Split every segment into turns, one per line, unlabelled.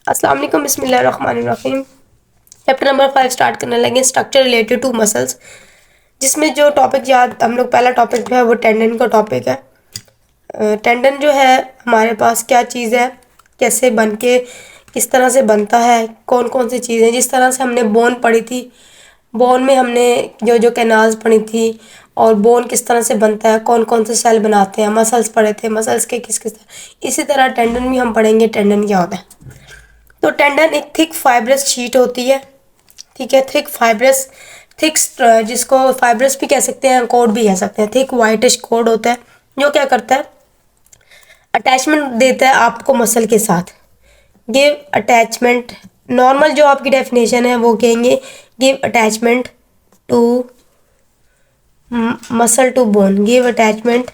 अस्सलाम वालेकुम, बिस्मिल्लाहिर्रहमानिर्रहीम। चैप्टर नंबर 5 स्टार्ट करने लगे, स्ट्रक्चर रिलेटेड टू मसल्स, जिसमें जो टॉपिक याद हम लोग पहला टॉपिक जो है वो टेंडन का टॉपिक है। टेंडन जो है हमारे पास क्या चीज़ है, कैसे बन के किस तरह से बनता है, कौन कौन सी चीज़ें, जिस तरह से हमने बोन पढ़ी थी, बोन में हमने जो जो कैनाल्स पढ़ी थी और बोन किस तरह से बनता है, कौन कौन से सेल बनाते हैं, मसल्स पढ़े थे, मसल्स के किस किस तरह, इसी तरह टेंडन भी हम पढ़ेंगे टेंडन क्या होता है। तो टेंडन एक थिक फाइब्रस शीट होती है, ठीक है, थिक फाइब्रस, थिक, जिसको फाइब्रस भी कह सकते हैं, कोड भी कह सकते हैं। थिक वाइटिश कोड होता है जो क्या करता है, अटैचमेंट देता है आपको मसल के साथ। गिव अटैचमेंट, नॉर्मल जो आपकी डेफिनेशन है वो कहेंगे give attachment to muscle to bone. Give attachment,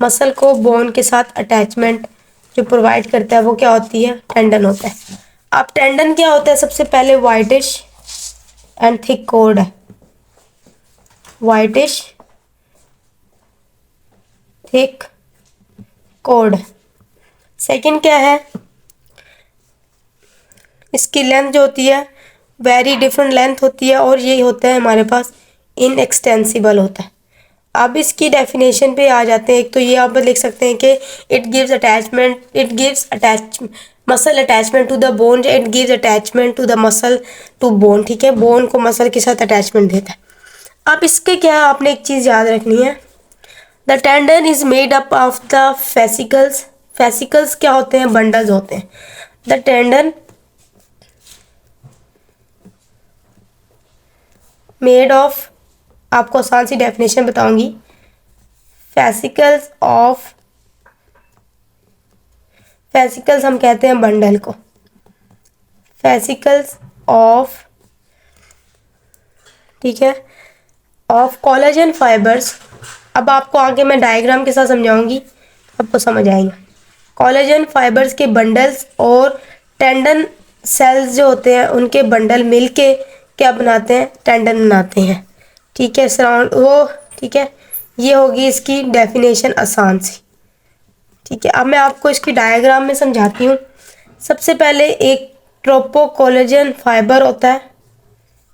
muscle को बोन के साथ अटैचमेंट जो प्रोवाइड करता है वो क्या होती है, टेंडन होता है। अब टेंडन क्या होता है, सबसे पहले वाइटिश एंड थिक कोड है, वाइटिश थिक कोड। सेकंड क्या है, इसकी लेंथ जो होती है वेरी डिफरेंट लेंथ होती है, और ये होता है हमारे पास इनएक्सटेंसिबल होता है। अब इसकी डेफिनेशन पे आ जाते हैं। एक तो ये आप लिख सकते हैं कि it gives attachment, it gives attach muscle attachment to the bone, it gives attachment to the muscle to bone, ठीक है, बोन को मसल के साथ अटैचमेंट देता है। अब इसके क्या है, आपने एक चीज़ याद रखनी है, the tendon is made up of the fascicles. Fascicles क्या होते हैं, बंडल्स होते हैं। द टेंडन मेड ऑफ, आपको आसान सी डेफिनेशन बताऊंगी, फेसिकल्स ऑफ, फेसिकल्स हम कहते हैं बंडल को, फेसिकल्स ऑफ, ठीक है, ऑफ कोलेजन फाइबर्स। अब आपको आगे मैं डायग्राम के साथ समझाऊंगी, आपको समझ आएगा। कोलेजन फाइबर्स के बंडल्स और टेंडन सेल्स जो होते हैं उनके बंडल मिलके क्या बनाते हैं, टेंडन बनाते हैं, ठीक है, सराउंड वो, ठीक है, ये होगी इसकी डेफिनेशन आसान सी, ठीक है। अब मैं आपको इसकी डायग्राम में समझाती हूँ। सबसे पहले एक ट्रोपो कोलेजन फाइबर होता है,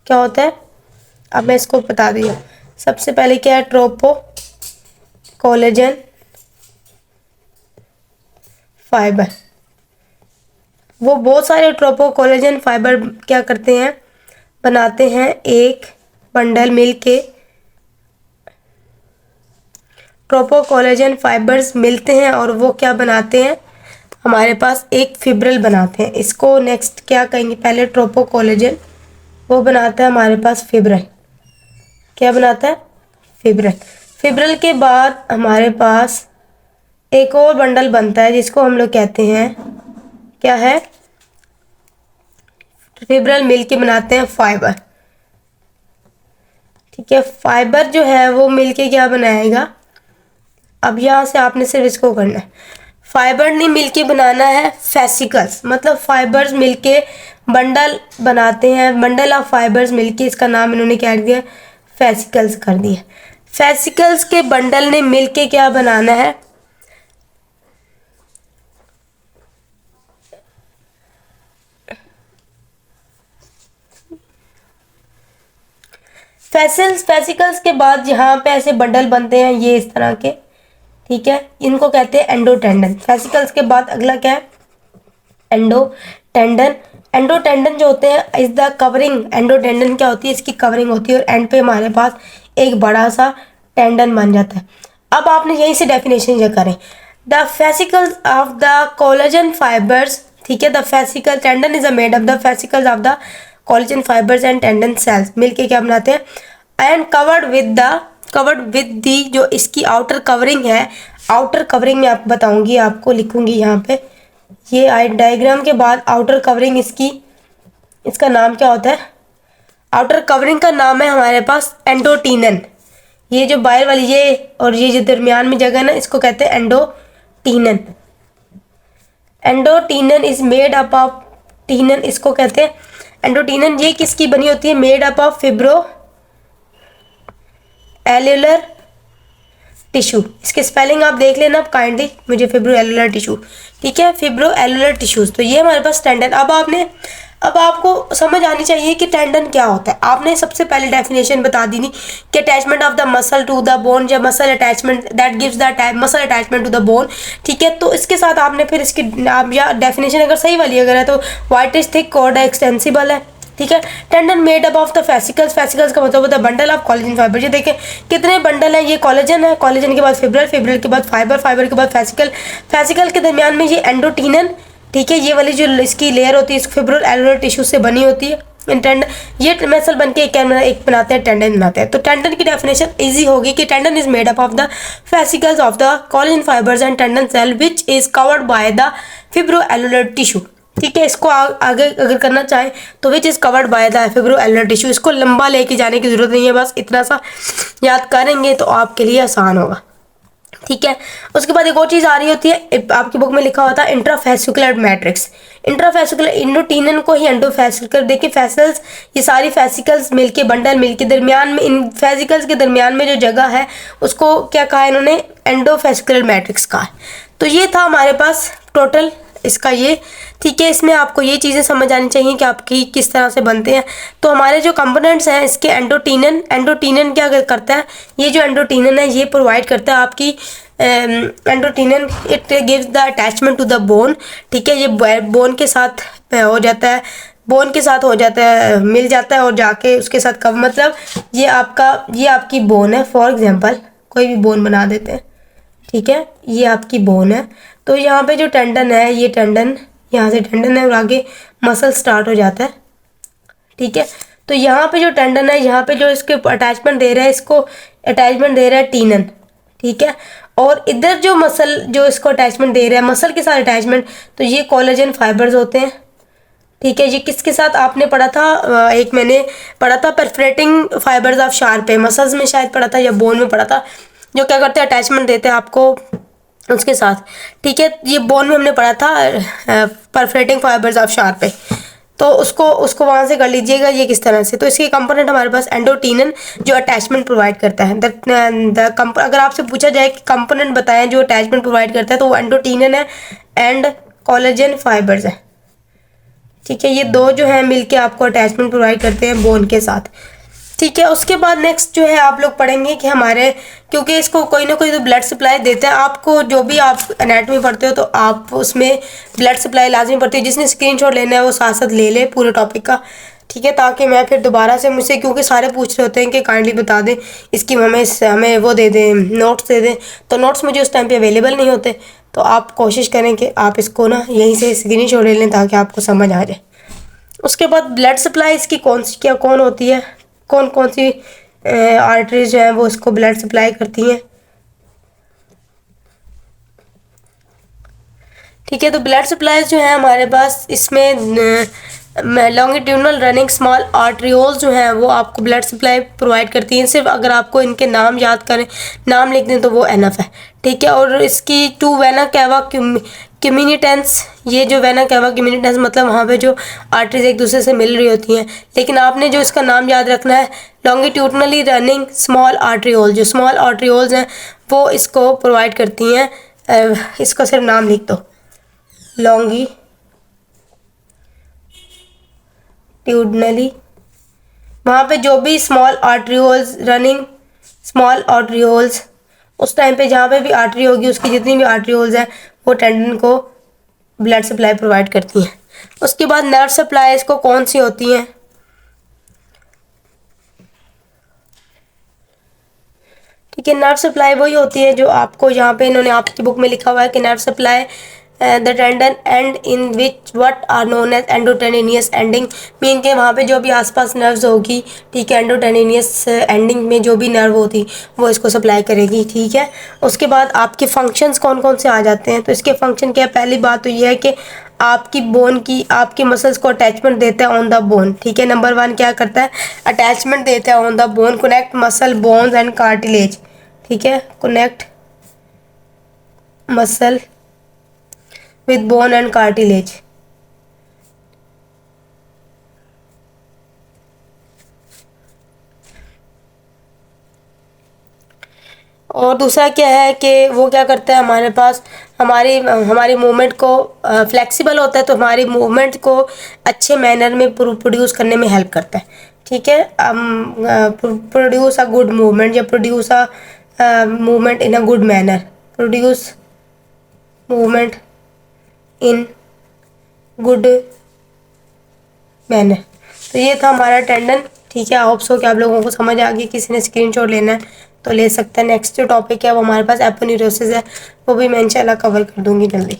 क्या होता है, अब मैं इसको बता दी हूँ। सबसे पहले क्या है, ट्रोपो कोलेजन फाइबर। वो बहुत सारे ट्रोपो कोलेजन फाइबर क्या करते हैं, बनाते हैं, एक बंडल मिलके, ट्रोपो कोलेजन फाइबर्स मिलते हैं और वो क्या बनाते हैं, हमारे पास एक फिब्रिल बनाते हैं। इसको नेक्स्ट क्या कहेंगे, पहले ट्रोपो कोलेजन वो बनाता है हमारे पास फिब्रिल, क्या बनाता है, फिब्रिल। फिब्रिल के बाद हमारे पास एक और बंडल बनता है जिसको हम लोग कहते हैं, क्या है, फिब्रिल मिलके बनाते हैं फाइबर, ठीक है। फाइबर जो है वो मिलके क्या बनाएगा, अब यहाँ से आपने सिर्फ इसको करना है, फाइबर नहीं मिलके बनाना है फेसिकल्स, मतलब फाइबर्स मिलके बंडल बनाते हैं, बंडल ऑफ फाइबर्स मिलके, इसका नाम इन्होंने क्या दिया, फेसिकल्स कर दिया। फेसिकल्स के बंडल ने मिलके क्या बनाना है, फेसिकल्स के बाद यहाँ पे ऐसे बंडल बनते हैं ये इस तरह के, ठीक है, इनको कहते हैं एंडोटेंडन। फेसिकल्स के बाद अगला क्या है, एंडोटेंडन। एंडोटेंडन जो होते हैं इज द कवरिंग, एंडोटेंडन क्या होती है, इसकी कवरिंग होती है और एंड पे हमारे पास एक बड़ा सा टेंडन बन जाता है। अब आपने यहीं से डेफिनेशन जो करें, the fascicles of the collagen fibres, ठीक है, the fascicle tendon is a made of the fascicles of the collagen fibres and tendon cells मिलके क्या बनाते हैं, एंड कवर्ड विद दी, जो इसकी आउटर कवरिंग है, आउटर कवरिंग में आपको बताऊंगी, आपको लिखूंगी यहाँ पे, ये डायग्राम के बाद आउटर कवरिंग इसकी, इसका नाम क्या होता है, आउटर कवरिंग का नाम है हमारे पास एंडोटीनन। ये जो बाहर वाली ये और ये जो दरमियान में जगह ना, इसको कहते हैं endotenon. Endotenon is made up of, tenon इसको कहते हैं एंडोटीनन। ये किसकी बनी होती है, made up of fibroareolar tissue, इसके स्पेलिंग आप देख लेना काइंडली मुझे, फिब्रो एलुलर टिश्यू, ठीक है, फिब्रो एलुलर टिश्यूज। तो ये हमारे पास टेंडन। अब आपको समझ आनी चाहिए कि टेंडन क्या होता है। आपने सबसे पहले डेफिनेशन बता दी थी कि attachment of the muscle to the bone, या muscle attachment that gives the muscle attachment to the bone, ठीक है। तो इसके साथ आपने फिर इसकी या डेफिनेशन अगर सही वाली अगर है तो white is thick cord extensible है, ठीक है। Tendon made up of the fascicles, fascicles का मतलब होता है बंडल ऑफ कोलेजन फाइबर। ये देखें कितने बंडल हैं, ये कोलेजन है, कोलेजन के बाद फिब्रल, फिब्रल के बाद फाइबर, फाइबर के बाद फेसिकल, फेसिकल के दरमियान में ये एंडोटीनन, ठीक है, ये वाली जो इसकी लेयर होती है फिब्रो एलुलर टिश्यू से बनी होती है। टेंडन ये मसल बन के एक बनाते हैं, टेंडन बनाते हैं। तो टेंडन की डेफिनेशन इजी होगी कि tendon is made up of the fascicles of the collagen fibres and tendon cell which is covered by the fibroareolar tissue, ठीक है। इसको आगे अगर करना चाहे तो which is covered by the fibroareolar tissue. इसको लंबा लेके जाने की जरूरत नहीं है, बस इतना सा याद करेंगे तो आपके लिए आसान होगा, ठीक है। उसके बाद एक और चीज आ रही होती है, आपकी बुक में लिखा होता है इंट्राफेसिकुलर मैट्रिक्स। इंट्राफेसिकुलर इंडोटीनन को ही एंडोफेसिकुलर, देखिए फेसिकल्स, ये सारी फेसिकल्स मिलके बंडल मिलके दरमियान में, इन फेसिकल्स के दरमियान में जो जगह है उसको क्या कहा है इन्होंने, एंडोफेसिकुलर मैट्रिक्स कहा है। तो ये था हमारे पास टोटल इसका ये, ठीक है। इसमें आपको ये चीज़ें समझ आनी चाहिए कि आपकी किस तरह से बनते हैं। तो हमारे जो कंपोनेंट्स हैं इसके, एंडोटीनन, एंडोटीनन क्या करता है, ये जो एंडोटीनन है ये प्रोवाइड करता है आपकी endotenon, it gives the attachment to the bone, ठीक है। ये बोन के साथ हो जाता है, बोन के साथ हो जाता है, मिल जाता है और जाके उसके साथ कब, मतलब ये आपकी बोन है, फॉर एग्जांपल कोई भी बोन बना देते हैं, ठीक है, ये आपकी बोन है। तो यहाँ पे जो टेंडन है, ये टेंडन, यहाँ से टेंडन है और आगे मसल स्टार्ट हो जाता है, ठीक है। तो यहाँ पे जो टेंडन है, यहाँ पे जो इसके अटैचमेंट दे रहा है, इसको अटैचमेंट दे रहा है टीनन, ठीक है। और इधर जो मसल जो इसको अटैचमेंट दे रहा है, मसल के साथ अटैचमेंट, तो ये कोलेजन फाइबर्स होते हैं, ठीक है। ये किसके साथ आपने पढ़ा था, एक मैंने पढ़ा था perforating fibres of sharp, muscles में शायद पढ़ा था या बोन में पढ़ा था, जो क्या करते हैं अटैचमेंट देते हैं आपको उसके साथ, ठीक है। ये बोन में हमने पढ़ा था परफोरेटिंग फाइबर्स ऑफ शार्प है, तो उसको वहाँ से कर लीजिएगा ये किस तरह से। तो इसके कंपोनेंट हमारे पास एंडोटीनन जो अटैचमेंट प्रोवाइड करता है, अगर आपसे पूछा जाए कि कंपोनेंट बताएं जो अटैचमेंट प्रोवाइड करता है तो वो एंडोटीनन है एंड कोलेजन फाइबर्स है, ठीक है। ये दो जो है मिलके आपको अटैचमेंट प्रोवाइड करते हैं बोन के साथ, ठीक है। उसके बाद नेक्स्ट जो है आप लोग पढ़ेंगे कि हमारे, क्योंकि इसको कोई ना कोई तो ब्लड सप्लाई देता है आपको, जो भी आप एनाटॉमी पढ़ते हो तो आप उसमें ब्लड सप्लाई लाजमी पढ़ते हो। जिसने स्क्रीनशॉट लेना है वो साथ साथ ले ले पूरे टॉपिक का, ठीक है, ताकि मैं फिर दोबारा से मुझसे, क्योंकि सारे पूछ रहे होते हैं कि काइंडली बता दें इसकी, हमें वो दे दें, नोट्स दे दें, तो नोट्स मुझे उस टाइम पे अवेलेबल नहीं होते। तो आप कोशिश करें कि आप इसको ना यहीं से स्क्रीनशॉट ले लें ताकि आपको समझ आ जाए। उसके बाद ब्लड सप्लाई इसकी कौन होती है, कौन कौन सी आर्टरीज जो हैं वो इसको ब्लड सप्लाई करती हैं, ठीक है। तो ब्लड सप्लाई जो है हमारे पास इसमें लॉन्गिट्यूडनल रनिंग स्मॉल आर्टरियोल्स जो हैं वो आपको ब्लड सप्लाई प्रोवाइड करती हैं। सिर्फ अगर आपको इनके नाम याद करें, नाम लिख दें तो वो एनफ है, ठीक है। और इसकी टू वेना कैवा कम्युनिटेंस, ये जो वेना कैवा कम्युनिटेंस मतलब वहाँ पे जो आर्टरीज एक दूसरे से मिल रही होती हैं, लेकिन आपने जो इसका नाम याद रखना है लॉन्गिट्यूडनली रनिंग स्मॉल आर्टरियोल, जो स्मॉल आर्टरियोल्स हैं वो इसको प्रोवाइड करती हैं। इसको सिर्फ नाम लिख दो, लॉन्गिट्यूडनली, वहाँ पे जो भी small arterioles running, small arterioles, उस टाइम पे जहाँ पे भी आर्टरी होगी उसकी जितनी भी आर्टरियोल्स हैं वो टेंडन को ब्लड सप्लाई प्रोवाइड करती हैं। उसके बाद नर्व सप्लाई इसको कौन सी होती हैं, ठीक है। नर्व सप्लाई वही होती है जो आपको यहाँ पे इन्होंने आपकी बुक में लिखा हुआ है कि nerve supply the tendon and in which what are known as endotendinous ending, mean के वहाँ पे जो भी आसपास नर्व्स होगी, ठीक है, एंडोटेनिनियस एंडिंग में जो भी नर्व होती वो इसको सप्लाई करेगी, ठीक है। उसके बाद आपके फंक्शंस कौन कौन से आ जाते हैं, तो इसके फंक्शन क्या है, पहली बात तो ये है कि आपकी बोन की, आपके मसल्स को अटैचमेंट देता है ऑन द बोन, ठीक है। नंबर 1 क्या करता है, अटैचमेंट देता है on the bone, connect muscle bones and cartilage, ठीक है, connect muscle with bone and cartilage. और दूसरा क्या है कि वो क्या करता है हमारे पास, हमारी हमारी मूवमेंट को फ्लेक्सिबल होता है, तो हमारी मूवमेंट को अच्छे मैनर में प्रोड्यूस करने में हेल्प करता है। ठीक है, प्रोड्यूस अ गुड मूवमेंट या produce a movement in a good manner, produce movement in good manner. तो ये था हमारा टेंडन। ठीक है, होप सो कि आप लोगों को समझ आ गई। किसी ने स्क्रीनशॉट लेना है तो ले सकते हैं। नेक्स्ट जो टॉपिक है वो हमारे पास एपोन्यूरोसिस है, वो भी मैं इंशाल्लाह कवर कर दूंगी जल्दी।